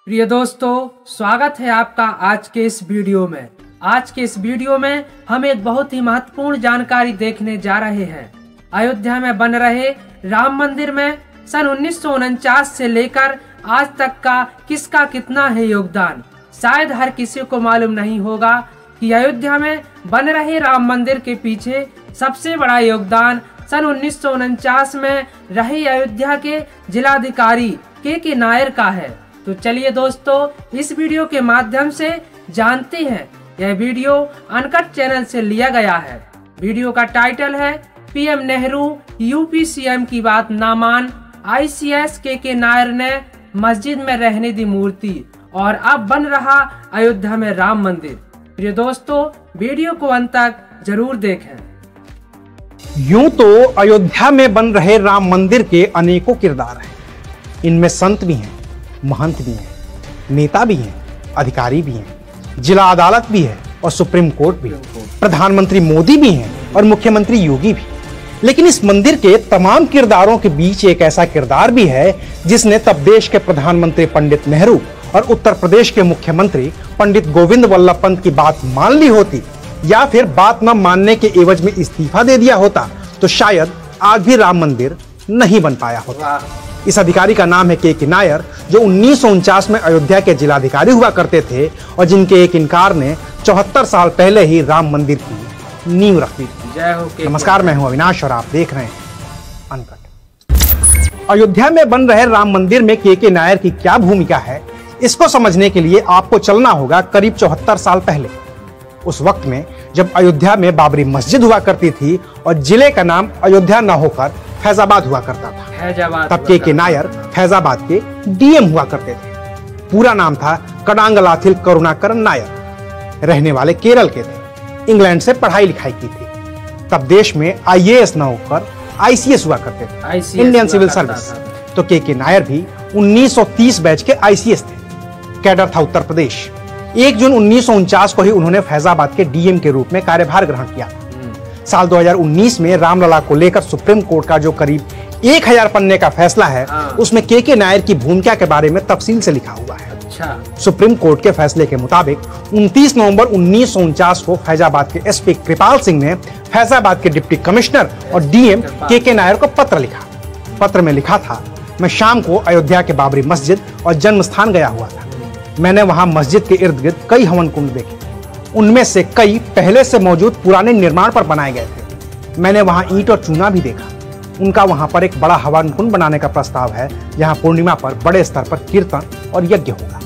प्रिय दोस्तों, स्वागत है आपका आज के इस वीडियो में। आज के इस वीडियो में हम एक बहुत ही महत्वपूर्ण जानकारी देखने जा रहे हैं। अयोध्या में बन रहे राम मंदिर में सन 1949 से लेकर आज तक का किसका कितना है योगदान। शायद हर किसी को मालूम नहीं होगा कि अयोध्या में बन रहे राम मंदिर के पीछे सबसे बड़ा योगदान सन 1949 में रहे अयोध्या के जिलाधिकारी के नायर का है। तो चलिए दोस्तों, इस वीडियो के माध्यम से जानते हैं। यह वीडियो अनकट चैनल से लिया गया है। वीडियो का टाइटल है पीएम नेहरू यूपी सीएम की बात ना मान, आईसीएस के नायर ने मस्जिद में रहने दी मूर्ति और अब बन रहा अयोध्या में राम मंदिर। प्रिय दोस्तों, वीडियो को अंत तक जरूर देखें। यूं तो अयोध्या में बन रहे राम मंदिर के अनेकों किरदार हैं। इनमें संत भी हैं, महंत भी हैं, नेता भी हैं, अधिकारी भी हैं, जिला अदालत भी है और सुप्रीम कोर्ट भी, प्रधानमंत्री मोदी भी हैं और मुख्यमंत्री योगी भी। लेकिन इस मंदिर के तमाम किरदारों के बीच एक ऐसा किरदार भी है जिसने तब देश के प्रधानमंत्री पंडित नेहरू और उत्तर प्रदेश के मुख्यमंत्री पंडित गोविंद वल्लभ पंत की बात मान ली होती या फिर बात न मानने के एवज में इस्तीफा दे दिया होता तो शायद आज भी राम मंदिर नहीं बन पाया होता। इस अधिकारी का नाम है के नायर, जो 1949 में अयोध्या के जिलाधिकारी हुआ करते थे और जिनके एक इनकार ने 74 साल पहले ही राम मंदिर की नींव रख दी थी। जय हो के। नमस्कार, मैं हूं अविनाश और आप देख रहे हैं अनकट। अयोध्या में बन रहे राम मंदिर में के नायर की क्या भूमिका है, इसको समझने के लिए आपको चलना होगा करीब 74 साल पहले। उस वक्त में जब अयोध्या में बाबरी मस्जिद हुआ करती थी और जिले का नाम अयोध्या न होकर फैजाबाद हुआ करता था, तब के नायर फैजाबाद के डीएम हुआ करते थे। पूरा नाम था कडांगलाथिल करुणाकरन नायर। रहने वाले केरल के थे। इंग्लैंड से पढ़ाई लिखाई की थी। तब देश में आईएएस न होकर आईसीएस हुआ करते थे, इंडियन सिविल सर्विस। तो के नायर भी 1930 बैच के आईसीएस थे। कैडर था उत्तर प्रदेश। 1 जून 1949 को ही उन्होंने फैजाबाद के डीएम के रूप में कार्यभार ग्रहण किया। साल 2019 में रामलला को लेकर सुप्रीम कोर्ट का जो करीब 1000 पन्ने का फैसला है, उसमें के नायर की भूमिका के बारे में तफसील से लिखा हुआ है। अच्छा। सुप्रीम कोर्ट के फैसले के मुताबिक 29 नवंबर 1949 को फैजाबाद के एसपी कृपाल सिंह ने फैजाबाद के डिप्टी कमिश्नर और डीएम के नायर को पत्र लिखा। पत्र में लिखा था, मैं शाम को अयोध्या के बाबरी मस्जिद और जन्म स्थान गया हुआ था। मैंने वहां मस्जिद के इर्द गिर्द कई हवन कुंड देखे। उनमें से कई पहले से मौजूद पुराने निर्माण पर बनाए गए थे। मैंने वहां ईंट और चूना भी देखा। उनका वहां पर एक बड़ा हवन कुंड बनाने का प्रस्ताव है, जहां पूर्णिमा पर बड़े स्तर पर कीर्तन और यज्ञ होगा।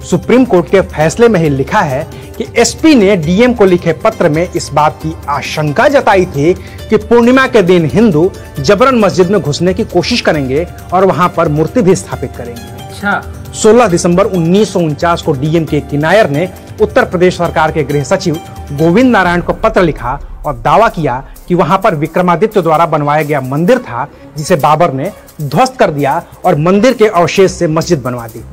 सुप्रीम कोर्ट के फैसले में ही लिखा है कि एसपी ने डीएम को लिखे पत्र में इस बात की आशंका जताई थी कि पूर्णिमा के दिन हिंदू जबरन मस्जिद में घुसने की कोशिश करेंगे और वहां पर मूर्ति भी स्थापित करेंगे। 16 दिसंबर 1949 को डीएम के नायर ने उत्तर प्रदेश सरकार के गृह सचिव गोविंद नारायण को पत्र लिखा और दावा किया कि वहां पर विक्रमादित्य द्वारा बनवाया गया मंदिर था, जिसे बाबर ने ध्वस्त कर दिया और मंदिर के अवशेष से मस्जिद बनवा दी।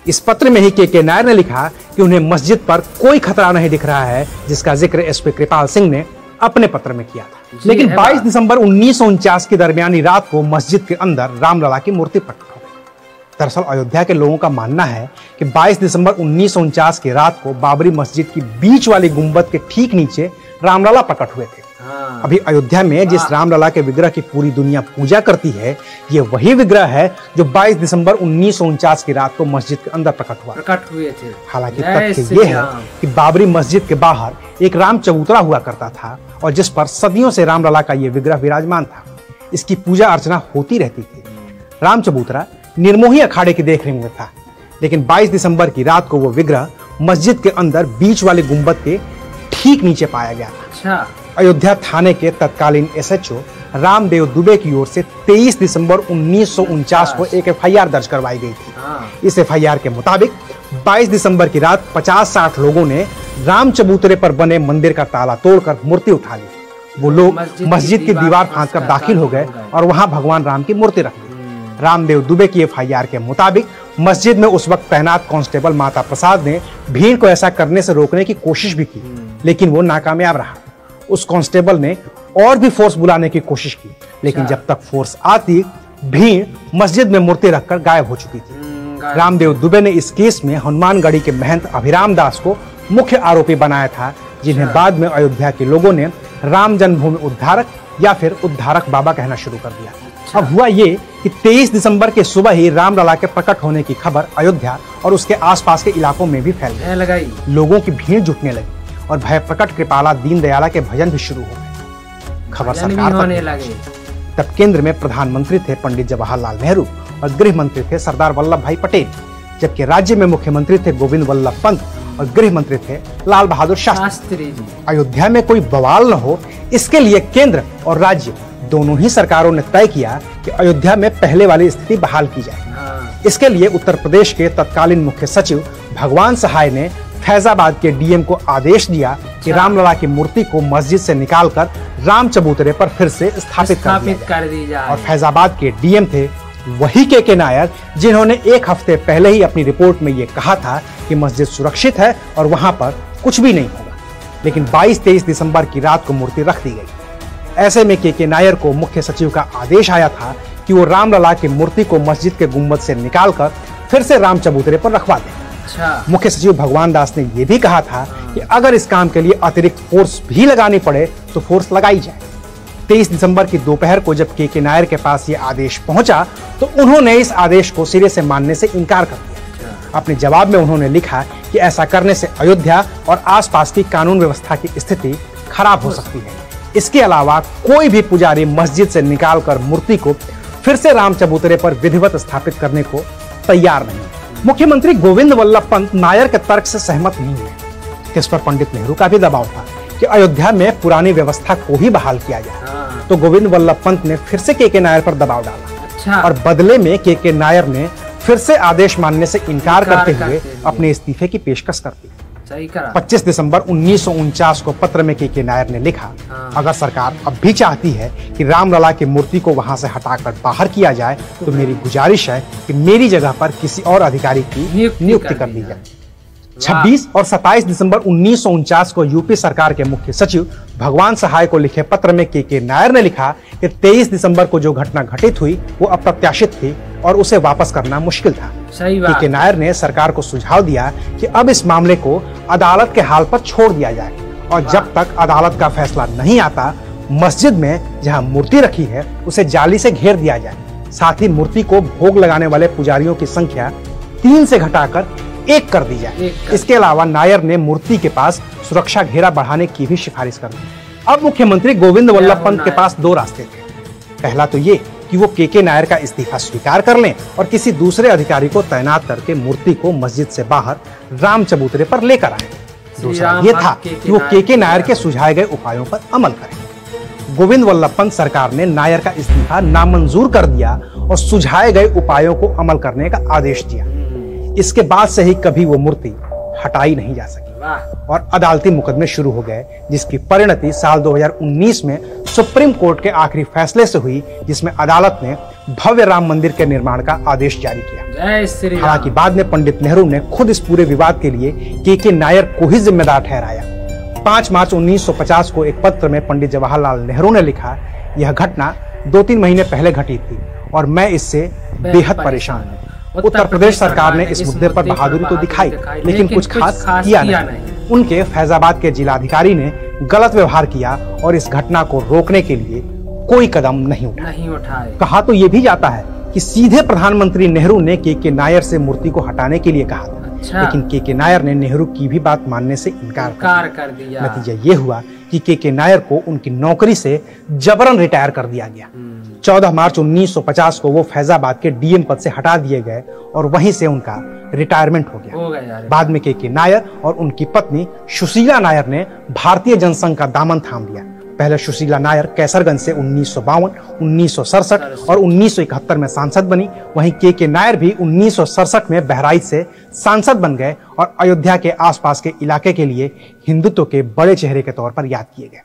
इस पत्र में ही के नायर ने लिखा कि उन्हें मस्जिद पर कोई खतरा नहीं दिख रहा है, जिसका जिक्र एसपी कृपाल सिंह ने अपने पत्र में किया था। लेकिन 22 दिसंबर 1949 की दरमियानी रात को मस्जिद के अंदर रामलला की मूर्ति प्रकट हो गई। दरअसल अयोध्या के लोगों का मानना है कि 22 दिसंबर 1949 की रात को बाबरी मस्जिद की बीच वाली गुंबद के ठीक नीचे रामलला प्रकट हुए थे। अभी अयोध्या में जिस रामलला के विग्रह की पूरी दुनिया पूजा करती है, ये वही विग्रह है जो 22 दिसंबर 1949 की रात को मस्जिद के अंदर प्रकट हुए थे। हालांकि तथ्य ये है कि बाबरी मस्जिद के बाहर एक राम चबूतरा हुआ करता था और जिस पर सदियों से रामलला का ये विग्रह विराजमान था। इसकी पूजा अर्चना होती रहती थी। राम चबूतरा निर्मोही अखाड़े की देखरेख में था, लेकिन 22 दिसंबर की रात को वो विग्रह मस्जिद के अंदर बीच वाले गुंबद के ठीक नीचे पाया गया। अच्छा। अयोध्या थाने के तत्कालीन एसएचओ रामदेव दुबे की ओर से 23 दिसंबर 1949 को एक एफआईआर दर्ज करवाई गई थी। इस एफआईआर के मुताबिक 22 दिसंबर की रात 50-60 लोगों ने राम चबूतरे पर बने मंदिर का ताला तोड़कर मूर्ति उठा ली। वो लोग मस्जिद की दीवार फांदकर दाखिल हो गए और वहां भगवान राम की मूर्ति रख दी। रामदेव दुबे की एफआईआर के मुताबिक मस्जिद में उस वक्त तैनात कांस्टेबल माता प्रसाद ने भीड़ को ऐसा करने से रोकने की कोशिश भी की, लेकिन वो नाकामयाब रहा। उस कांस्टेबल ने और भी फोर्स बुलाने की कोशिश की, लेकिन जब तक फोर्स आती, भीड़ मस्जिद में मूर्ति रखकर गायब हो चुकी थी। रामदेव दुबे ने इस केस में हनुमानगढ़ी के महंत अभिराम दास को मुख्य आरोपी बनाया था, जिन्हें बाद में अयोध्या के लोगों ने राम जन्मभूमि उद्धारक या फिर उद्धारक बाबा कहना शुरू कर दिया। अब हुआ ये कि 23 दिसंबर के सुबह ही रामलला के प्रकट होने की खबर अयोध्या और उसके आसपास के इलाकों में भी फैल गई। लोगों की भीड़ जुटने लगी और भय प्रकट कृपाला दीनदयाला के भजन भी शुरू हो गए। खबर सरकार तक लगी। तब केंद्र में प्रधानमंत्री थे पंडित जवाहरलाल नेहरू और गृह मंत्री थे सरदार वल्लभ भाई पटेल, जबकि राज्य में मुख्यमंत्री थे गोविंद वल्लभ पंत और गृह मंत्री थे लाल बहादुर शास्त्री जी। अयोध्या में कोई बवाल न हो, इसके लिए केंद्र और राज्य दोनों ही सरकारों ने तय किया कि अयोध्या में पहले वाली स्थिति बहाल की जाए। इसके लिए उत्तर प्रदेश के तत्कालीन मुख्य सचिव भगवान सहाय ने फैजाबाद के डीएम को आदेश दिया कि रामलला की मूर्ति को मस्जिद से निकालकर राम चबूतरे पर फिर से स्थापित कर दी जाए। और फैजाबाद के डीएम थे वही के नायर, जिन्होंने एक हफ्ते पहले ही अपनी रिपोर्ट में ये कहा था कि मस्जिद सुरक्षित है और वहां पर कुछ भी नहीं होगा। लेकिन 22-23 दिसंबर की रात को मूर्ति रख दी गई। ऐसे में के नायर को मुख्य सचिव का आदेश आया था कि वो रामलला की मूर्ति को मस्जिद के गुंबद से निकालकर फिर से राम चबूतरे पर रखवा दें। मुख्य सचिव भगवान दास ने यह भी कहा था कि अगर इस काम के लिए अतिरिक्त फोर्स भी लगानी पड़े तो फोर्स लगाई जाए। 23 दिसंबर की दोपहर को जब के नायर के पास ये आदेश पहुंचा तो उन्होंने इस आदेश को सिरे से मानने से इनकार कर दिया। अपने जवाब में उन्होंने लिखा कि ऐसा करने से अयोध्या और आसपास की कानून व्यवस्था की स्थिति खराब हो सकती है। इसके अलावा कोई भी पुजारी मस्जिद से निकालकर मूर्ति को फिर से राम चबूतरे पर विधिवत स्थापित करने को तैयार नहीं। मुख्यमंत्री गोविंद वल्लभ पंत नायर के तर्क से सहमत नहीं हुए। इस पर पंडित नेहरू का भी दबाव था कि अयोध्या में पुरानी व्यवस्था को ही बहाल किया जाए। तो गोविंद वल्लभ पंत ने फिर से के नायर पर दबाव डाला और बदले में के नायर ने फिर से आदेश मानने से इनकार करते हुए अपने इस्तीफे की पेशकश कर दी। 25 दिसंबर 1949 को पत्र में के नायर ने लिखा, अगर सरकार अब भी चाहती है कि रामलला की मूर्ति को वहां से हटाकर बाहर किया जाए तो मेरी गुजारिश है कि मेरी जगह पर किसी और अधिकारी की नियुक्ति कर दी जाए। 26 और 27 दिसंबर 1949 को यूपी सरकार के मुख्य सचिव भगवान सहाय को लिखे पत्र में के नायर ने लिखा कि 23 दिसंबर को जो घटना घटित हुई वो अप्रत्याशित थी और उसे वापस करना मुश्किल था। के नायर ने सरकार को सुझाव दिया कि अब इस मामले को अदालत के हाल पर छोड़ दिया जाए और जब तक अदालत का फैसला नहीं आता मस्जिद में जहां मूर्ति रखी है उसे जाली से घेर दिया जाए। साथ ही मूर्ति को भोग लगाने वाले पुजारियों की संख्या 3 से घटाकर 1 कर दी जाए। इसके अलावा नायर ने मूर्ति के पास सुरक्षा घेरा बढ़ाने की भी सिफारिश कर दी। अब मुख्यमंत्री गोविंद वल्लभ पंत के पास 2 रास्ते थे। पहला तो ये कि वो के नायर का इस्तीफा स्वीकार कर लें और किसी दूसरे अधिकारी को तैनात करके मूर्ति को मस्जिद से बाहर राम चबूतरे पर लेकर आए। दूसरा ये था कि वो के नायर के सुझाए गए उपायों पर अमल करें। गोविंद वल्लभ पंत सरकार ने नायर का इस्तीफा नामंजूर कर दिया और सुझाए गए उपायों को अमल करने का आदेश दिया। इसके बाद से ही कभी वो मूर्ति हटाई नहीं जा सकी और अदालती मुकदमे शुरू हो गए, जिसकी परिणति साल 2019 में सुप्रीम कोर्ट के आखिरी फैसले से हुई, जिसमें अदालत ने भव्य राम मंदिर के निर्माण का आदेश जारी किया। हालांकि बाद में पंडित नेहरू ने खुद इस पूरे विवाद के लिए के नायर को ही जिम्मेदार ठहराया। 5 मार्च 1950 को एक पत्र में पंडित जवाहरलाल नेहरू ने लिखा, यह घटना 2-3 महीने पहले घटी थी और मैं इससे बेहद परेशान हूँ। उत्तर प्रदेश सरकार ने इस मुद्दे पर बहादुरी तो दिखाई लेकिन कुछ खास किया नहीं। उनके फैजाबाद के जिलाधिकारी ने गलत व्यवहार किया और इस घटना को रोकने के लिए कोई कदम नहीं उठाए। कहा तो ये भी जाता है कि सीधे प्रधानमंत्री नेहरू ने के नायर से मूर्ति को हटाने के लिए कहा था। लेकिन के नायर ने नेहरू की भी बात मानने से इनकार कर दिया। नतीजा ये हुआ कि के नायर को उनकी नौकरी से जबरन रिटायर कर दिया गया। 14 मार्च 1950 को वो फैजाबाद के डीएम पद से हटा दिए गए और वहीं से उनका रिटायरमेंट हो गया। बाद में के नायर और उनकी पत्नी सुशीला नायर ने भारतीय जनसंघ का दामन थाम लिया। पहले सुशीला नायर कैसरगंज से 1952, 1967 और 1971 में सांसद बनी। वहीं के नायर भी 1967 में बहराइच से सांसद बन गए और अयोध्या के आसपास के इलाके के लिए हिंदुत्व के बड़े चेहरे के तौर पर याद किए गए।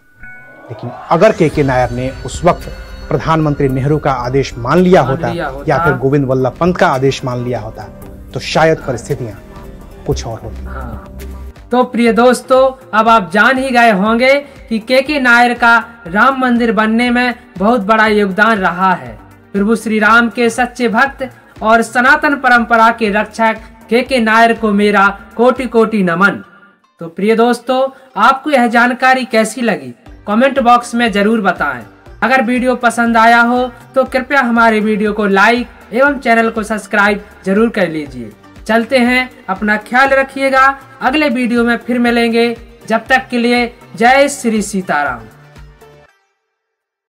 लेकिन अगर के नायर ने उस वक्त प्रधानमंत्री नेहरू का आदेश मान लिया होता या फिर गोविंद वल्लभ पंत का आदेश मान लिया होता तो शायद परिस्थितियां कुछ और होती। तो प्रिय दोस्तों, अब आप जान ही गए होंगे कि के नायर का राम मंदिर बनने में बहुत बड़ा योगदान रहा है। प्रभु श्री राम के सच्चे भक्त और सनातन परंपरा के रक्षक के नायर को मेरा कोटि कोटि नमन। तो प्रिय दोस्तों, आपको यह जानकारी कैसी लगी कमेंट बॉक्स में जरूर बताएं। अगर वीडियो पसंद आया हो तो कृपया हमारे वीडियो को लाइक एवं चैनल को सब्सक्राइब जरूर कर लीजिए। चलते हैं, अपना ख्याल रखिएगा। अगले वीडियो में फिर मिलेंगे। जब तक के लिए जय श्री सीताराम।